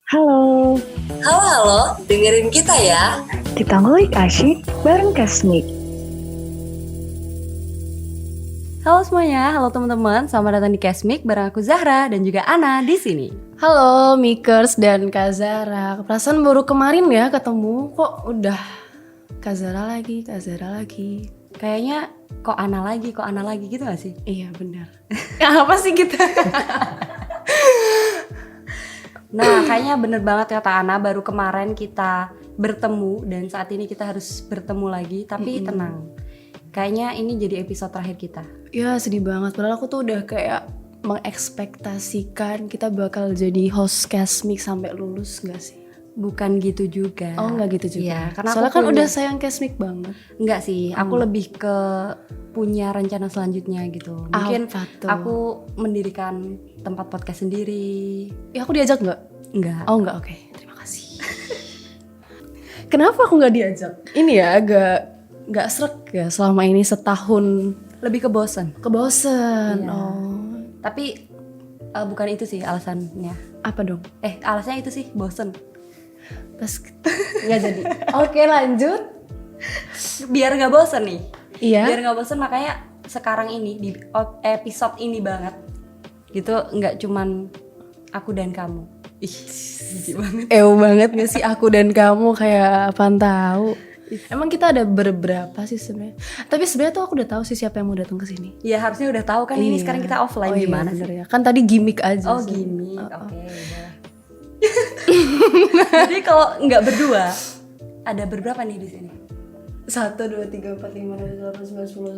Halo, Halo, dengerin kita ya. kita ngulik asyik bareng Kasmik. Halo semuanya, halo teman-teman, selamat datang di Kesmik bareng aku Zahra dan juga Ana di sini. Halo Mikers dan Kak Zara. Perasaan baru kemarin ya ketemu, kok udah Kak Zara lagi. Kayaknya kok Ana lagi gitu gak sih? Iya benar. Apa sih kita? Nah, kayaknya bener banget kata Ana, baru kemarin kita bertemu dan saat ini kita harus bertemu lagi. Tapi tenang, kayaknya ini jadi episode terakhir kita. Ya sedih banget, padahal aku tuh udah kayak mengekspektasikan kita bakal jadi host Kesmik sampai lulus gak sih? Bukan gitu juga. Oh enggak gitu juga? Iya, karena soalnya aku kan punya- udah sayang Kesmik banget. Enggak sih, aku lebih ke punya rencana selanjutnya gitu. Mungkin Apa tuh? aku mendirikan tempat podcast sendiri. Ya aku diajak gak? Enggak. Oh enggak, oke. Terima kasih. Kenapa aku gak diajak? Ini ya agak gak srek ya selama ini setahun Lebih ke bosen. kebosen. Iya. Oh, Tapi bukan itu sih alasannya. apa dong? Alasannya itu sih bosen. Pas nggak jadi. Oke lanjut. Biar nggak bosen nih. Iya. Biar nggak bosen makanya sekarang ini di episode ini banget gitu, nggak cuman aku dan kamu. Ih, jijik banget. Banget gak sih aku dan kamu kayak apaan tahu. Emang kita ada beberapa sih sebenarnya. Tapi sebenarnya tuh aku udah tahu sih siapa yang mau datang ke sini. Ya harusnya udah tahu kan ini Iya. sekarang kita offline Iya, gimana bener sih? ya. Kan tadi gimmick aja. Oh sih. gini, oke. Udah. Jadi kalau nggak berdua, ada berberapa nih di sini? 1, 2, 3, 4, 5, 6, 7, 8, 9, 10,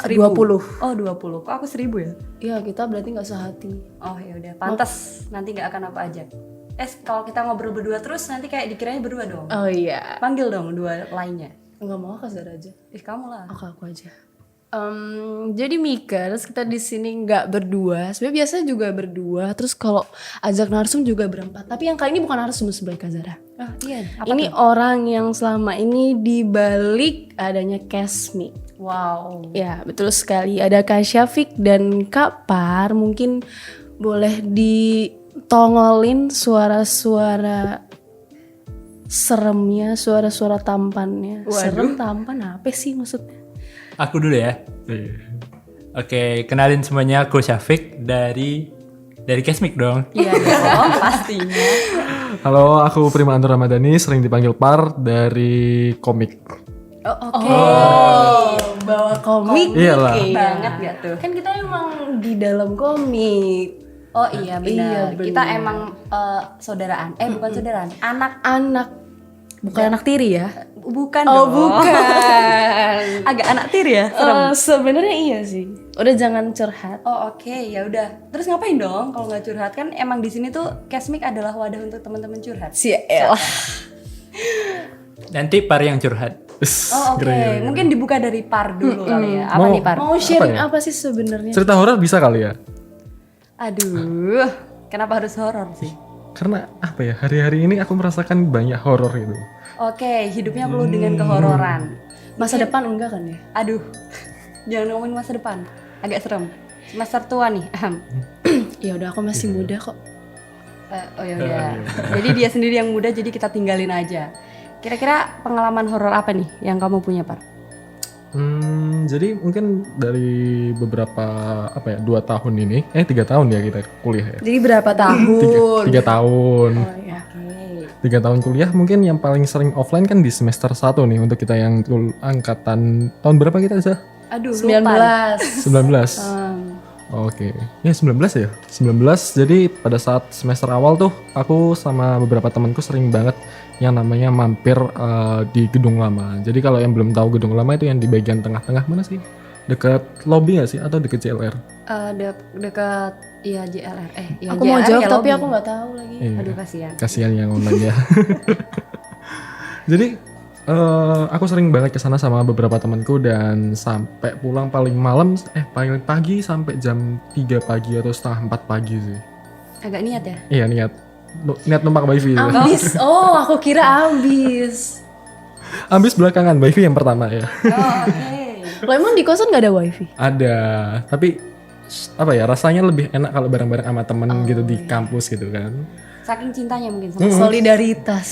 1000. 20. Oh 20. Kok aku 1000 ya? Iya kita berarti nggak sehati. Oh ya udah, pantas. Nanti nggak akan aku ajak. Kalau kita ngobrol berdua terus nanti kayak dikiranya berdua dong. Oh iya. Panggil dong dua lainnya. Nggak mau Kak Zara aja. Kamu lah. Oke aku aja. Jadi Mikers kita di sini nggak berdua. Sebenarnya biasanya juga berdua. Terus kalau ajak narsum juga berempat. Tapi yang kali ini bukan narsum sebelah Kak Zara. Oh iya. Ini orang yang selama ini dibalik adanya Kesmik. Wow. Ya betul sekali. Ada Kak Syafiq dan Kak Par. Mungkin boleh ditongolin suara-suara seremnya, suara-suara tampannya. Waduh. Serem tampan apa sih maksudnya? Aku dulu ya. Oke, kenalin semuanya, aku Syafiq dari Kesmik dong. Iya dong, pastinya. Halo, aku Primanto Ramadhani, sering dipanggil Par dari komik. Oke. Bawa komik Iyalah. Banget gak tuh? kan kita emang di dalam komik. Oh iya benar. Iya, benar. Kita emang saudaraan. Bukan saudaraan. Anak bukan anak tiri ya. Bukan Oh dong. bukan. Agak anak tiri ya. Serem. Sebenarnya iya sih. Udah jangan curhat. Oh oke, ya udah. Terus ngapain dong kalau nggak curhat? Kan emang di sini tuh Kesmik adalah wadah untuk teman-teman curhat. Si elah. Nanti Par yang curhat. Oh oke, mungkin dibuka dari Par dulu kali ya. Apa Mau- nih Par? Mau sharing ya? apa sih sebenarnya? Cerita horor bisa kali ya? Aduh, kenapa harus horor sih? Karena apa ya, hari-hari ini aku merasakan banyak horor gitu. Oke, hidupnya penuh dengan kehororan. Masa depan enggak kan ya? Aduh, jangan ngomongin masa depan, agak serem. Semester tua nih. Ya udah aku masih muda kok. Oh ya udah. Jadi dia sendiri yang muda, jadi kita tinggalin aja. Kira-kira pengalaman horor apa nih yang kamu punya, Par? Jadi mungkin dari beberapa 2 tahun ini, 3 tahun ya kita kuliah ya. Jadi berapa tahun? 3 tahun. Oh ya. 3 tahun kuliah mungkin yang paling sering offline kan di semester 1 nih untuk kita yang angkatan tahun berapa kita Zah? Aduh, lupa deh. 19. 19. Oke. Ya 19 ya. 19. Jadi pada saat semester awal tuh aku sama beberapa temanku sering banget yang namanya mampir di gedung lama. Jadi kalau yang belum tahu gedung lama itu yang di bagian tengah-tengah mana sih? Dekat lobby nggak sih atau dekat JLR? Dekat ya JLR. Ya Aku mau JLR jawab ya tapi lobby. aku nggak tahu lagi. Iya. Aduh kasihan. Kasihan yang online ya. Jadi aku sering banget kesana sama beberapa temanku dan sampai pulang paling malam, paling pagi sampai jam 3 pagi atau setengah 4 pagi sih. Agak niat ya. Iya niat numpak wifi. Ambis. Oh, aku kira ambis. Ambis belakangan, wifi yang pertama ya. Oh, oke. Lo emang di kosan nggak ada wifi? Ada, tapi apa ya rasanya lebih enak kalau bareng-bareng sama temen gitu di kampus gitu kan. Saking cintanya mungkin sama. Solidaritas.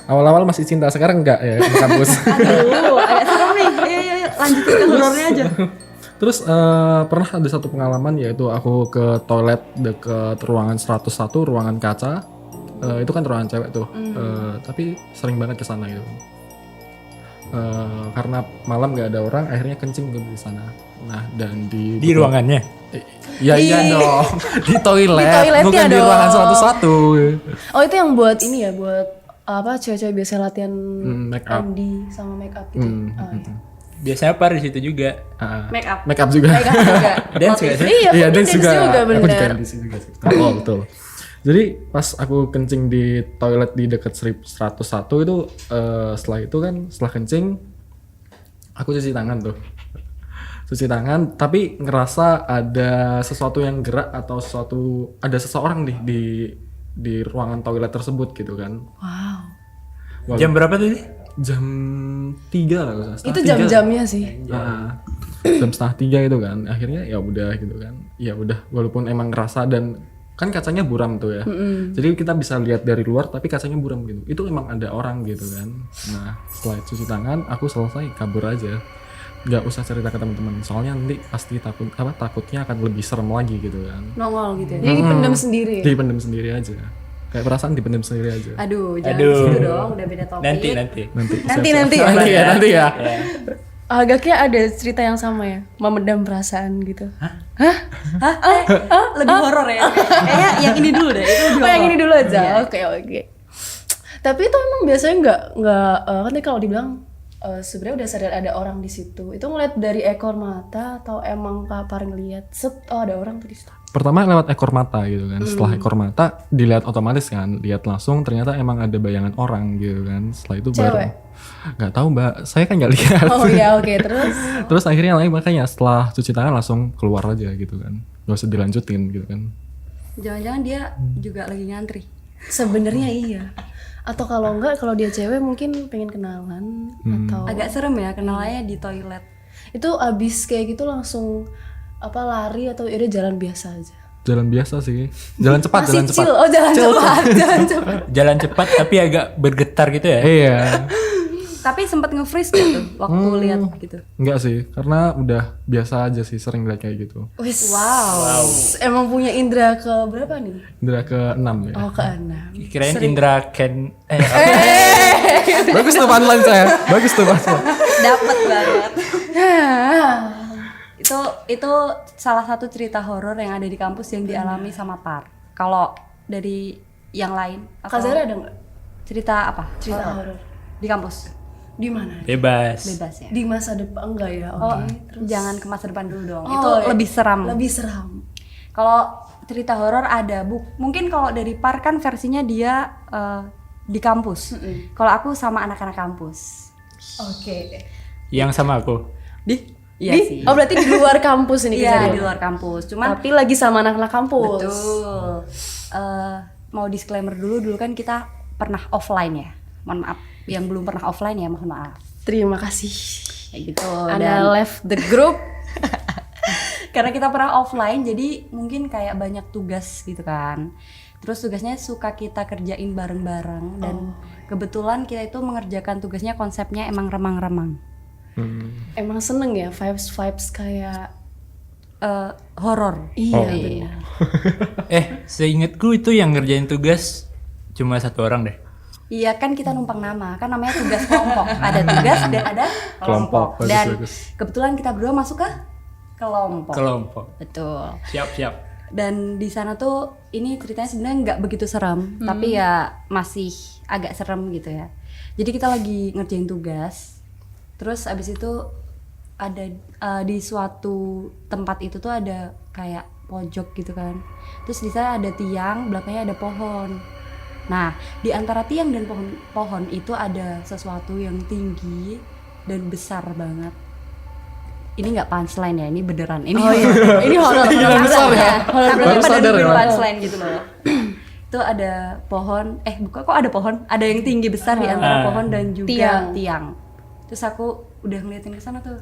Awal-awal masih cinta, sekarang enggak ya di kampus. Aduh, agak serem nih. Ayo, lanjutin ke horornya aja. Terus pernah ada satu pengalaman, yaitu aku ke toilet deket ruangan 101, ruangan kaca. Itu kan ruangan cewek tuh. Tapi sering banget ke sana gitu. Karena malam nggak ada orang, akhirnya kencing di sana. Nah, dan di ruangannya. Ya iya dong. Di toilet, Di toiletnya bukan di dong. ruangan 101. Oh itu yang buat ini ya, buat apa cewek-cewek biasa latihan make up. mandi sama make up gitu. Oh, iya. Biasanya Par di situ juga. Make up. Make up juga. Dance juga sih. Iya, Iya, dance dance juga. Aku juga bener. dance juga sih. Oh, betul. Jadi pas aku kencing di toilet di dekat 101 itu setelah itu kan setelah kencing aku cuci tangan tuh. Cuci tangan tapi ngerasa ada sesuatu yang gerak atau ada seseorang nih di ruangan toilet tersebut gitu kan. Wow. Jam berapa tadi? Jam 3 lah kalau Itu jam-jamnya sih. Jam setengah 3 itu kan. Akhirnya ya udah gitu kan. Ya udah walaupun emang ngerasa dan kan kacanya buram tuh ya. Jadi kita bisa lihat dari luar tapi kacanya buram gitu. Itu emang ada orang gitu kan. Nah, setelah cuci tangan aku selesai kabur aja. Nggak usah cerita ke teman-teman. Soalnya nanti pasti takutnya akan lebih serem lagi gitu kan. Nongol gitu ya. Jadi dipendam sendiri. Dipendam sendiri aja. Kayak perasaan dipendam sendiri aja. Aduh, jangan Aduh. situ dong, udah beda topik. Nanti. Nanti ya. Agaknya ada cerita yang sama ya, memendam perasaan gitu. Lebih horor ya. Kayaknya yang ini dulu deh. Itu lebih Oh yang horor. ini dulu aja. Oke. Tapi itu emang biasanya nggak kan tadi kalau dibilang sebenarnya udah sadar ada orang di situ. Itu ngeliat dari ekor mata atau emang Par ngeliat ada orang tuh di situ. Pertama lewat ekor mata gitu kan. Setelah ekor mata dilihat otomatis kan, lihat langsung ternyata emang ada bayangan orang gitu kan. Setelah itu baru Cewek? nggak tahu Mbak, saya kan nggak lihat. Oh iya oke terus. Terus akhirnya makanya setelah cuci tangan langsung keluar aja gitu kan, nggak usah dilanjutin gitu kan. Jangan-jangan dia juga lagi ngantri. Sebenarnya iya. Atau kalau enggak, kalau dia cewek mungkin pengen kenalan atau Agak serem ya kenalannya di toilet. itu abis kayak gitu langsung lari atau ya udah jalan biasa aja. Jalan biasa sih, jalan cepat, Masih jalan cepat. chill. Oh jalan cepat, jalan cepat. Jalan cepat tapi agak bergetar gitu ya. Iya, Tapi sempat nge-freeze gak tuh waktu lihat gitu? enggak sih, karena udah biasa aja sih sering lihat kayak gitu. Wis. Wow. Emang punya indera ke berapa nih? Indra ke-6 ya. Oh ke-6. Kirain Indra Ken Bagus tuh punchline saya, bagus tuh punchline. Dapat banget. itu salah satu cerita horor yang ada di kampus yang dialami sama Par. Kalau dari yang lain Kak Zara ada nggak cerita apa? cerita horor Di kampus. di mana? bebas. Bebas ya. Di masa depan enggak ya? Oh, Oke. jangan ke masa depan dulu dong. Oh, Itu iya. lebih seram. Lebih seram. Kalau cerita horor ada, mungkin kalau dari Par kan versinya dia di kampus. Kalau aku sama anak-anak kampus. Oke. Yang sama aku. Iya sih. Oh berarti di luar kampus ini Iya, kejadian? di luar kampus. Cuman Tapi lagi sama anak-anak kampus. betul. Mau disclaimer dulu kan kita pernah offline ya. Mohon maaf, yang belum pernah offline ya mohon maaf. Terima kasih. Kayak gitu. Anda left the group. Karena kita pernah offline jadi mungkin kayak banyak tugas gitu kan. Terus tugasnya suka kita kerjain bareng-bareng dan kebetulan kita itu mengerjakan tugasnya konsepnya emang remang-remang. Emang seneng ya vibes kayak Horor. iya benar. Seingatku itu yang ngerjain tugas cuma satu orang deh. Iya kan kita numpang nama, kan namanya tugas kelompok. Ada tugas dan ada kelompok. Kelompok, Dan bagus. kebetulan kita berdua masuk ke kelompok. Kelompok. Betul. Siap. Dan di sana tuh ini ceritanya sebenarnya nggak begitu serem, tapi ya masih agak serem gitu ya. Jadi kita lagi ngerjain tugas, terus abis itu ada di suatu tempat itu tuh ada kayak pojok gitu kan. Terus di sana ada tiang, belakangnya ada pohon. Nah, di antara tiang dan pohon itu ada sesuatu yang tinggi dan besar banget. Ini nggak punchline ya, ini beneran. Ini ini horor besar ya. Tapi Baru pada sadar nungguin ya. punchline gitu loh. Itu ada pohon, kok ada pohon? Ada yang tinggi besar di antara pohon dan juga tiang. Terus aku udah ngeliatin ke sana tuh.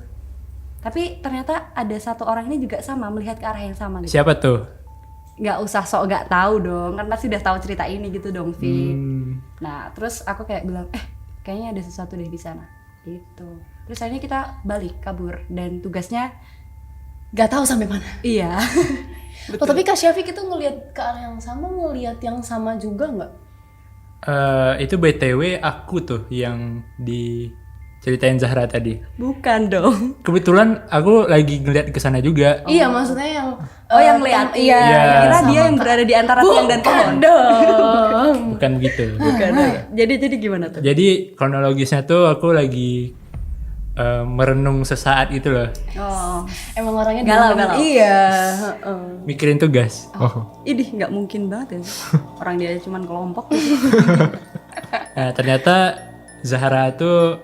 Tapi ternyata ada satu orang ini juga sama melihat ke arah yang sama gitu. Siapa tuh? nggak usah sok nggak tahu dong, kan pasti udah tahu cerita ini gitu dong, Vi. Nah terus aku kayak bilang kayaknya ada sesuatu deh di sana gitu. Terus akhirnya kita balik kabur dan tugasnya Gak tahu sampai mana. iya. Oh tapi Kak Syafiq itu ngelihat ke arah yang sama, ngelihat yang sama juga nggak? Itu BTW aku tuh yang diceritain Zahra tadi. Bukan dong. Kebetulan aku lagi ngeliat ke sana juga. Iya maksudnya yang Yang lihat. iya. Iya. Kira dia yang berada di antara tiang dan pohon. dong. Bukan begitu. Bukan. Jadi gimana tuh? Jadi kronologisnya tuh aku lagi merenung sesaat itu loh, Oh. Emang orangnya Galau, diam. galau. Iya. heeh. mikirin tugas. Idih nggak mungkin banget ya. Orang dia cuma kelompok. Nah ternyata Zahra tuh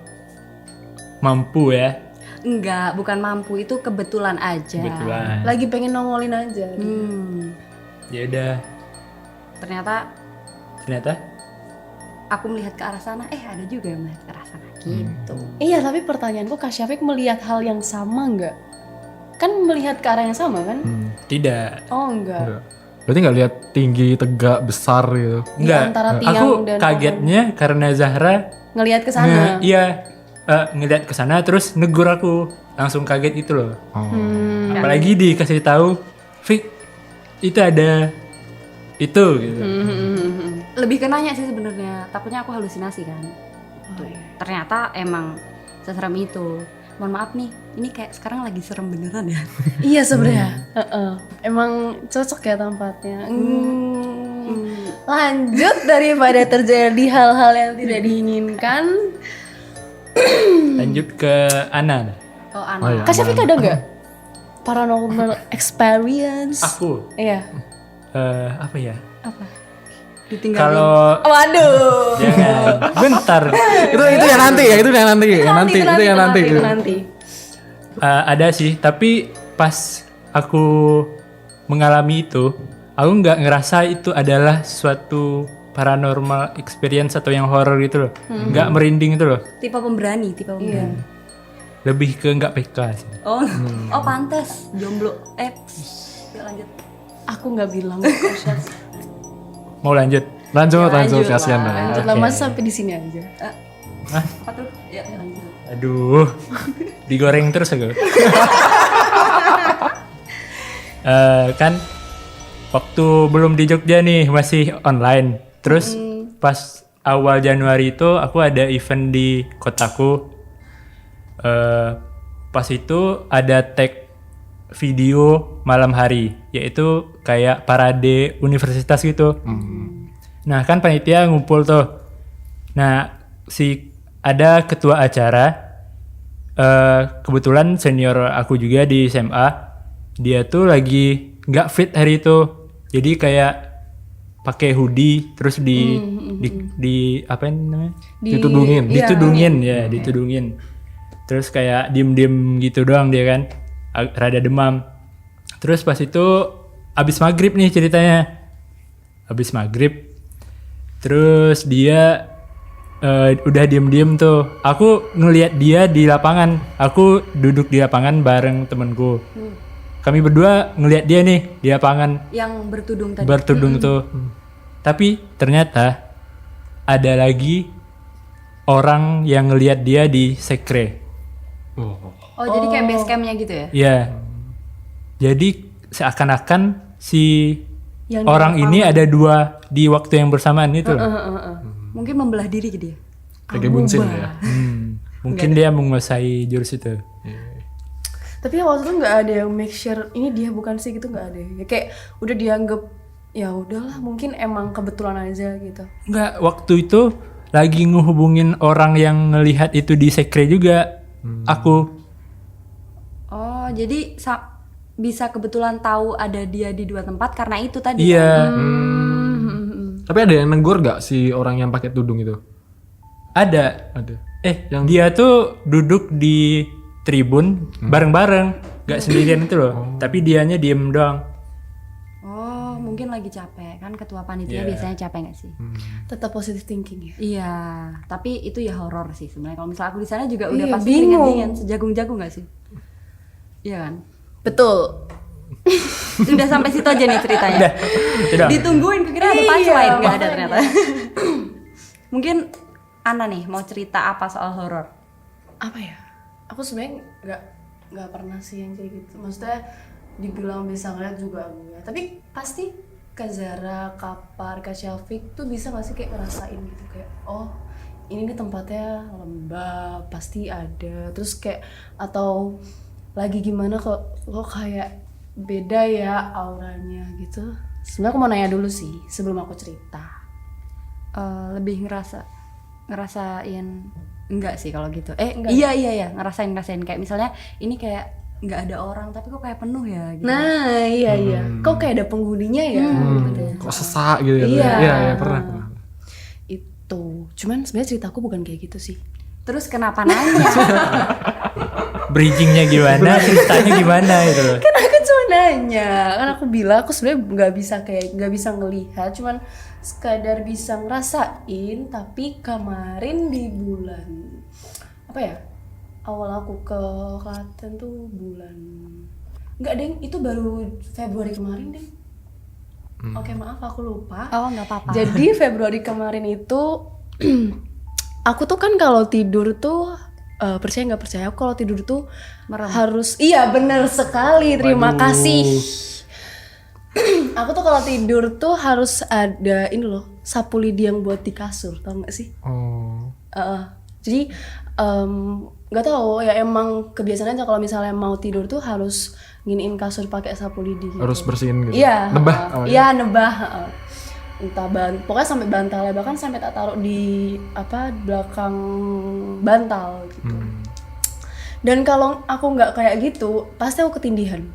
mampu ya, Enggak, bukan mampu, itu kebetulan aja. kebetulan. Lagi pengen nongolin aja. Ya udah, Ternyata aku melihat ke arah sana, ada juga yang melihat ke arah sana gitu. Iya tapi pertanyaanku Kak Syafiq melihat hal yang sama nggak? Kan melihat ke arah yang sama kan? tidak. Oh enggak. Enggak. Berarti nggak lihat tinggi, tegak, besar gitu. Enggak, antara tiang aku dan kagetnya karena Zahra Ngelihat ke sana. ngeliat ke sana terus negur aku, langsung kaget itu loh. Apalagi dikasih tahu, Fik, itu ada itu gitu. Lebih ke nanya sih sebenarnya, takutnya aku halusinasi kan. Tuh. Ternyata emang seserem itu. Mohon maaf nih, ini kayak sekarang lagi serem beneran ya. Iya sebenarnya. Emang cocok ya tempatnya. Lanjut daripada terjadi hal-hal yang tidak diinginkan. Lanjut ke Ana. Oh, Oh, anak. iya. Kak Syafiq ada nggak paranormal experience? Aku Iya. apa ya? Apa? Ditinggalin. Kalau Waduh. jangan bentar. Itu yang nanti ya, itu yang nanti, yang nanti, itu yang nanti. Itu nanti. Ada sih, tapi pas aku mengalami itu, aku nggak ngerasa itu adalah suatu paranormal experience atau yang horror gitu loh, nggak merinding itu loh, Tipe pemberani. lebih ke nggak PK sih. Oh, oh pantas jomblo. Yuk lanjut. Aku nggak bilang Kak Syafiq. Mau lanjut? Lanjut, lanjut kasihan lah. dah. Lanjut lah, masa sampai di sini aja. Apa tuh? Ya lanjut. Aduh, digoreng terus aku. Kan waktu belum di Jogja nih masih online. Terus pas awal Januari itu aku ada event di kotaku. Pas itu ada tag video malam hari, yaitu kayak parade universitas gitu. Nah kan panitia ngumpul tuh. Nah ada ketua acara, kebetulan senior aku juga di SMA, dia tuh lagi nggak fit hari itu, jadi kayak pakai hoodie terus di apa namanya, ditudungin, terus kayak diem gitu doang dia kan, rada demam. Terus pas itu abis maghrib nih ceritanya, abis maghrib terus dia udah diem tuh. Aku ngelihat dia di lapangan. Aku duduk di lapangan bareng temenku. Kami berdua ngelihat dia nih di lapangan Yang bertudung tadi. bertudung tuh. Tapi ternyata ada lagi orang yang ngelihat dia di sekre. Oh, jadi kayak base campnya gitu ya? Ya. Jadi seakan-akan si Yang orang ini ada dua di waktu yang bersamaan itu loh. Mungkin membelah diri dia. Kayak bunsin ya. Mungkin dia menguasai jurus itu. Tapi waktu itu nggak ada yang make sure ini dia bukan sih gitu, nggak ada. Ya kayak udah dianggap ya udahlah mungkin emang kebetulan aja gitu. Enggak, waktu itu lagi ngehubungin orang yang ngelihat itu di sekre juga. Aku. Oh, jadi bisa kebetulan tahu ada dia di dua tempat karena itu tadi. Iya. Tapi ada yang negur gak si orang yang pakai tudung itu? Ada. Ada. Dia tuh duduk di tribun bareng-bareng, gak sendirian itu loh. Tapi dianya diem doang. Oh, mungkin lagi capek kan, ketua panitia biasanya capek nggak sih? Tetap positive thinking ya. Iya, tapi itu ya horor sih sebenarnya. Kalau misalnya aku di sana juga udah Iya, pasti bingung. keringat-keringat, sejagung-jagung nggak sih? Iya kan? Betul. Udah sampai situ aja nih ceritanya. Udah. Ditungguin kira ada punchline, nggak ada ternyata. Mungkin Ana nih mau cerita apa soal horor? Apa ya? Aku sebenarnya nggak pernah sih yang kayak gitu. Maksudnya dibilang bisa ngeliat juga enggak. Tapi pasti Kak Zara, Kapar, Kak Syafiq tuh bisa nggak sih kayak ngerasain gitu kayak oh ini nih tempatnya lembab pasti ada. Terus kayak atau lagi gimana kok kayak beda ya auranya gitu. Sebenarnya aku mau nanya dulu sih sebelum aku cerita. Lebih ngerasain enggak sih kalau gitu. Enggak. Iya ngerasain kayak misalnya ini kayak nggak ada orang tapi kok kayak penuh ya gitu. Nah iya kok kayak ada penghuninya ya gitu. Kok sesak gitu ya? Iya. Iya pernah. Itu cuman sebenarnya ceritaku bukan kayak gitu sih. Terus kenapa nanya? Bridgingnya gimana, ceritanya gimana itu loh. Kan aku cuma nanya, kan aku bilang aku sebenarnya nggak bisa ngelihat, cuman sekadar bisa ngerasain. Tapi kemarin di bulan apa ya, awal aku ke Klaten tuh bulan nggak deng, itu baru Februari kemarin deh. Oke maaf aku lupa. Oh nggak apa-apa. Jadi Februari kemarin itu aku tuh kan kalau tidur tuh percaya nggak percaya aku kalau tidur tuh Merem. harus iya benar sekali terima kasih. Aku tuh kalau tidur tuh harus ada ini loh sapu lidi yang buat di kasur, tau nggak sih? Oh. Jadi nggak tahu ya emang kebiasaan aja kalau misalnya mau tidur tuh harus nginiin kasur pakai sapu lidi gitu. Harus bersihin gitu. Iya. Nebah. Iya nebah. Entah pokoknya sampai bantalnya, bahkan sampai tak taruh di belakang bantal gitu. Dan kalau aku nggak kayak gitu pasti aku ketindihan.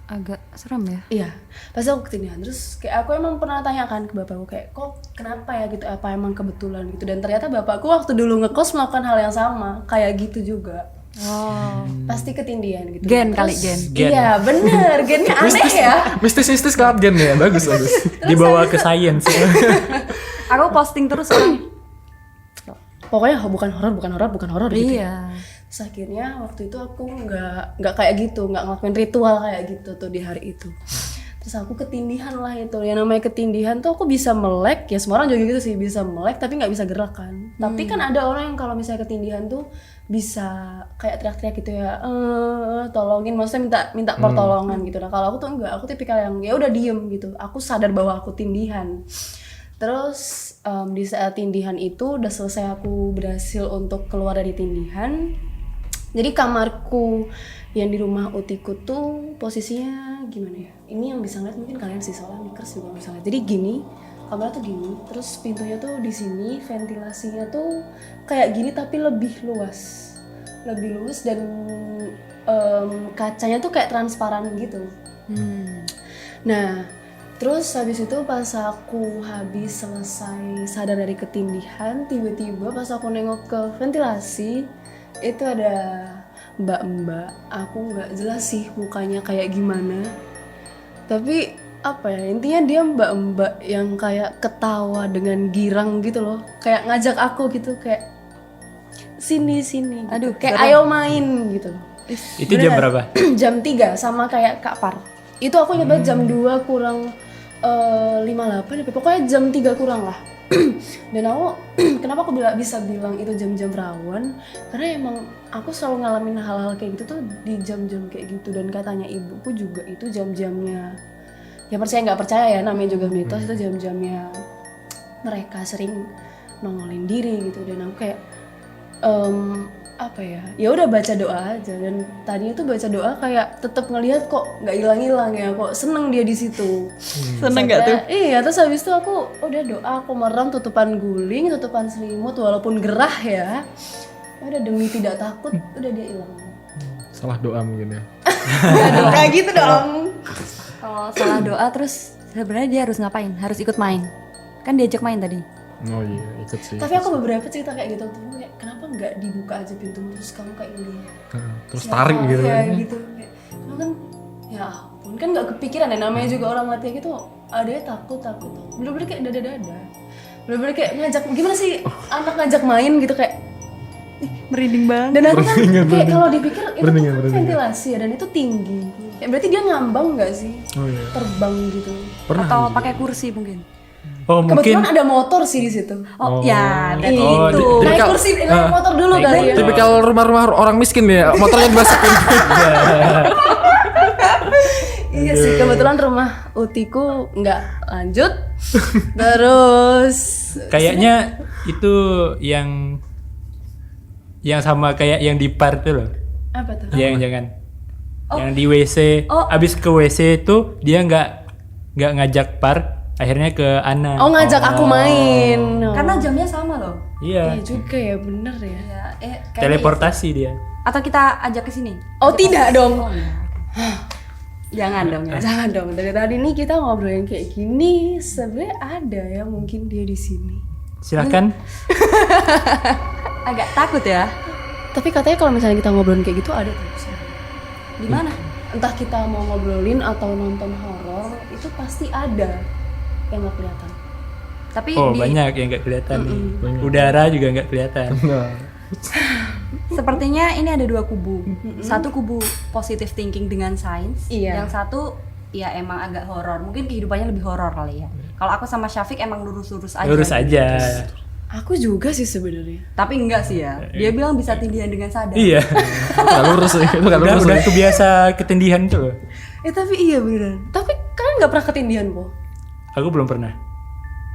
Agak serem ya. Iya, pasti aku ketindihan. Terus kayak aku emang pernah tanyakan ke bapakku kayak kok kenapa ya gitu, apa emang kebetulan gitu. Dan ternyata bapakku waktu dulu ngekos melakukan hal yang sama kayak gitu juga. Oh. Pasti ketindihan gitu. Gen kali, Terus, gen. Iya bener, gennya aneh ya. Mistis banget gen ya, bagus. Dibawa ke science. Aku posting terus orang. Pokoknya bukan horor gitu. Iya. Terus akhirnya waktu itu aku nggak kayak gitu, nggak ngelakuin ritual kayak gitu tuh di hari itu. Terus aku ketindihan lah itu. Yang namanya ketindihan tuh aku bisa melek, ya semua orang juga gitu sih, bisa melek tapi nggak bisa gerak kan. Tapi kan ada orang yang kalau misalnya ketindihan tuh bisa kayak teriak-teriak gitu ya, tolongin, maksudnya minta pertolongan gitu. Nah kalau aku tuh enggak, aku tipikal yang ya udah diem gitu. Aku sadar bahwa aku tindihan. Terus di saat tindihan itu udah selesai, aku berhasil untuk keluar dari tindihan. Jadi kamarku yang di rumah utiku tuh posisinya gimana ya? Ini yang bisa ngeliat mungkin kalian sih, soalnya mikers juga bisa ngeliat. Jadi gini, kamarnya tuh gini, terus pintunya tuh di sini, ventilasinya tuh kayak gini tapi lebih luas dan kacanya tuh kayak transparan gitu. Nah, terus habis itu pas aku habis selesai sadar dari ketindihan, tiba-tiba pas aku nengok ke ventilasi itu ada mbak-mbak, aku nggak jelas sih mukanya kayak gimana, tapi apa ya, intinya dia mbak-mbak yang kayak ketawa dengan girang gitu loh, kayak ngajak aku gitu, kayak sini gitu. Aduh, kayak serem. ayo main gitu. Itu jam berapa? Jam 3 sama kayak Kak Par. Itu aku nyoba jam 2 kurang 58, pokoknya jam 3 kurang lah. Dan aku kenapa aku bisa bilang itu jam-jam rawan, karena emang aku selalu ngalamin hal-hal kayak gitu tuh di jam-jam kayak gitu. Dan katanya ibuku juga itu jam-jamnya, ya percaya nggak percaya ya, namanya juga mitos, itu jam-jamnya mereka sering nongolin diri gitu. Dan aku kayak apa ya udah baca doa aja. Dan tadinya tuh baca doa kayak tetap ngelihat kok nggak hilang-hilang ya, kok seneng dia di situ. Seneng nggak tuh? Iya, terus habis itu aku udah doa, aku merem, tutupan guling, tutupan selimut, walaupun gerah ya udah demi tidak takut, udah dia hilang. Salah doa mungkin ya. Kayak gitu dong. Kalau salah doa terus sebenarnya dia harus ngapain? Harus ikut main. Kan diajak main tadi. Oh iya, ikut sih. Tapi aku beberapa cerita kayak gitu tuh, kayak kenapa nggak dibuka aja pintu terus kamu kayak gini. Terus tarik gitu. Ya gitu. Cuma kan ya ampun, kan nggak kepikiran ya, namanya juga orang mati gitu, ada takut. Bener-bener kayak dada-dada. Bener-bener kayak ngajak, gimana sih anak ngajak main gitu, kayak Merinding banget. Dan aku kan kayak kalau dipikir itu Merinding, kan merinding. ventilasi ya, dan itu tinggi. Ya, berarti dia ngambang nggak sih? Oh iya. Terbang gitu. Pernah. Atau pakai kursi mungkin. Oh mungkin Kebetulan ada motor sih di situ. Oh, ya, dan Oh, itu. Jadi Naik kalau- kursi, naik motor dulu kali ya. Tipikal rumah-rumah orang miskin ya, motornya dimasukin. Iya sih, kebetulan rumah utiku nggak lanjut. Terus kayaknya itu yang sama kayak yang di par tuh loh. apa tuh? Yang jangan. Yang di WC, abis ke WC itu dia nggak ngajak par, akhirnya ke Ana. Oh, ngajak aku main. Karena jamnya sama loh. Iya, Iya juga ya, bener ya. Ya, kayaknya teleportasi dia. atau kita ajak ke sini? Oh tidak dong. Jangan dong ya. Jangan dong. Dari tadi nih kita ngobrolin kayak gini, sebenarnya ada ya mungkin dia di sini. Silakan. Agak takut ya. Tapi katanya kalau misalnya kita ngobrolin kayak gitu ada tuh. Di mana? Entah kita mau ngobrolin atau nonton horor, itu pasti ada yang nggak kelihatan. Tapi Oh di banyak yang nggak kelihatan nih. Udara juga nggak kelihatan. Nah, sepertinya ini ada dua kubu. Satu kubu positive thinking dengan sains. Iya. Yang satu ya emang agak horor. Mungkin kehidupannya lebih horor kali ya. Kalau aku sama Syafiq emang lurus-lurus aja. Lurus aja. Aku juga sih sebenarnya. Tapi enggak sih ya. Dia bilang bisa tindihan dengan sadar. Iya. itu nggak lurus sih, itu nggak udah lurus. udah sih. kebiasa ketindihan tuh. Tapi iya beneran. Tapi kalian nggak pernah ketindihan, Po? Aku belum pernah.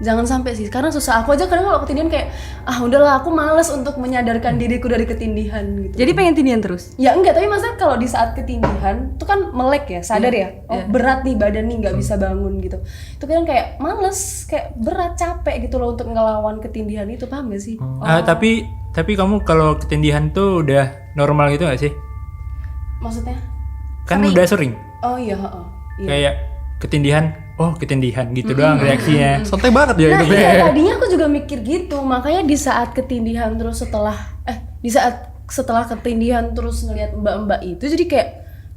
Jangan sampai sih, karena susah. Aku aja kadang kalau ketindihan kayak, udahlah aku males untuk menyadarkan diriku dari ketindihan gitu. Jadi pengen tindihan terus. Ya enggak, tapi maksudnya kalau di saat ketindihan itu kan melek ya, sadar ya. Oh, berat nih badan nih, nggak bisa bangun gitu. Itu kan kayak males, kayak berat, capek gitu loh untuk ngelawan ketindihan itu, paham gak sih? Tapi kamu kalau ketindihan tuh udah normal gitu nggak sih? Maksudnya? Kan udah sering. Oh iya, heeh. Iya. Kayak ketindihan, ketindihan gitu doang reaksinya. Santai banget ya Nah hidupnya. iya, tadinya aku juga mikir gitu. Makanya di saat ketindihan terus setelah ketindihan terus ngelihat mbak-mbak itu, jadi kayak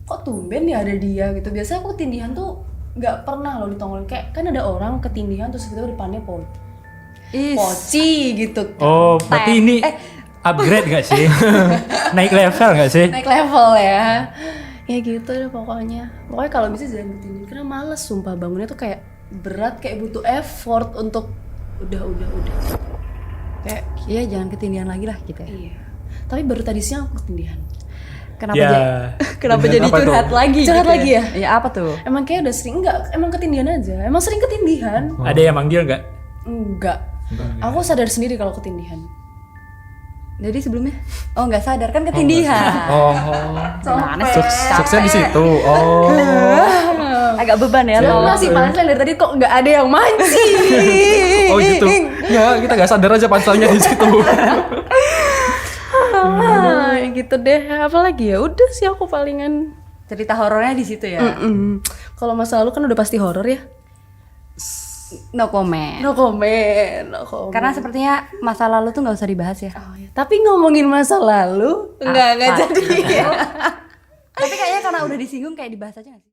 kok tumben ya ada dia gitu. Biasanya aku ketindihan tuh nggak pernah loh ditongolin. Kayak kan ada orang ketindihan terus gitu depannya poci gitu. Oh, berarti ini upgrade gak sih? Naik level gak sih? Naik level ya. Ya gitu deh pokoknya. Pokoknya kalau bisa jangan ketindihan, karena males sumpah, bangunnya tuh kayak berat, kayak butuh effort untuk udah. Kayak Iya, jangan ketindihan lagi lah gitu ya. iya. Tapi baru tadi siang aku ketindihan. Kenapa Ya. kenapa Ketindihan jadi apa tuh? curhat lagi? Curhat gitu lagi ya? Iya, apa tuh? Emang kayak udah sering, enggak, emang ketindihan aja. Emang sering ketindihan? Ada yang manggil nggak? Enggak. Aku sadar sendiri kalau ketindihan. Jadi sebelumnya? Oh, nggak sadar kan ketindihan. Oh, Gimana sih? suksesnya di situ. Oh, Agak beban ya. Lu tolong. masih punchline dari tadi kok nggak ada yang mancing. oh gitu. Ya kita nggak sadar aja panselnya di situ. Gitu deh. Apa lagi ya? Udah sih aku palingan. Cerita horornya di situ ya. Kalau masa lalu kan udah pasti horor ya. No comment. No comment. Karena sepertinya masa lalu tuh nggak usah dibahas ya. Oh, ya. Tapi ngomongin masa lalu, enggak jadi. Tapi kayaknya karena udah disinggung kayak dibahas aja nggak sih?